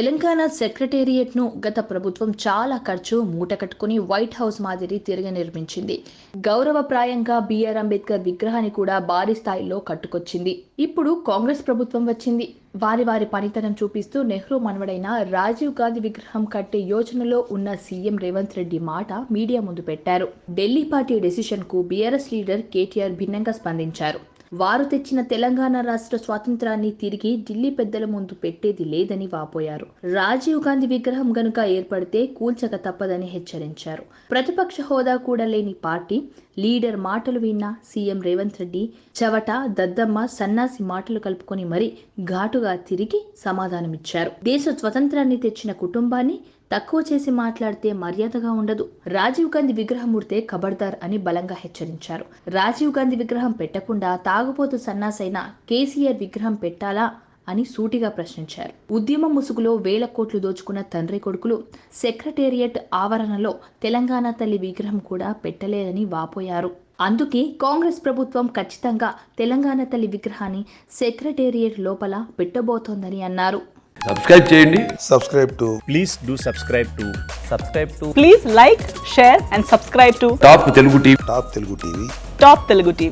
తెలంగాణ సెక్రటేరియట్ను గత ప్రభుత్వం చాలా ఖర్చు మూటకట్టుకుని వైట్ హౌస్ మాదిరి తిరిగి నిర్మించింది. గౌరవప్రాయంగా బిఆర్ అంబేద్కర్ విగ్రహాన్ని కూడా భారీ స్థాయిలో కట్టుకొచ్చింది. ఇప్పుడు కాంగ్రెస్ ప్రభుత్వం వచ్చింది. వారి పనితనం చూపిస్తూ నెహ్రూ మనవడైన రాజీవ్ గాంధీ విగ్రహం కట్టే యోచనలో ఉన్న సీఎం రేవంత్ రెడ్డి మాట మీడియా ముందు పెట్టారు. ఢిల్లీ పార్టీ డెసిషన్ కు బీఆర్ఎస్ లీడర్ కేటీఆర్ భిన్నంగా స్పందించారు. వారు తెచ్చిన తెలంగాణ రాష్ట్ర స్వాతంత్రాన్ని తిరిగి ఢిల్లీ పెద్దల ముందు పెట్టేది లేదని వాపోయారు. రాజీవ్ గాంధీ విగ్రహం గనుక ఏర్పడితే కూల్చక తప్పదని హెచ్చరించారు. ప్రతిపక్ష హోదా కూడా లేని పార్టీ లీడర్ మాటలు విన్న సీఎం రేవంత్ రెడ్డి చవట, దద్దమ్మ, సన్నాసి మాటలు కలుపుకొని మరీ ఘాటుగా తిరిగి సమాధానమిచ్చారు. దేశ స్వతంత్రాన్ని తెచ్చిన కుటుంబాన్ని తక్కువ చేసి మాట్లాడితే మర్యాదగా ఉండదు. రాజీవ్ గాంధీ విగ్రహం ఉడితే ఖబర్దార్ అని బలంగా హెచ్చరించారు. రాజీవ్ గాంధీ విగ్రహం పెట్టకుండా తాగుబోతు సన్నాసైన కేసీఆర్ విగ్రహం పెట్టాలా అని సూటిగా ప్రశ్నించారు. ఉద్యమ ముసుగులో వేల కోట్లు దోచుకున్న తండ్రి కొడుకులు సెక్రటేరియట్ ఆవరణలో తెలంగాణ తల్లి విగ్రహం కూడా పెట్టలేదని వాపోయారు. అందుకే కాంగ్రెస్ ప్రభుత్వం ఖచ్చితంగా తెలంగాణ తల్లి విగ్రహాన్ని సెక్రటేరియట్ లోపల పెట్టబోతోందని అన్నారు. సబ్స్క్రైబ్ చేయండి. Please do subscribe to. Please like, share and subscribe to top Telugu TV. Top Telugu TV.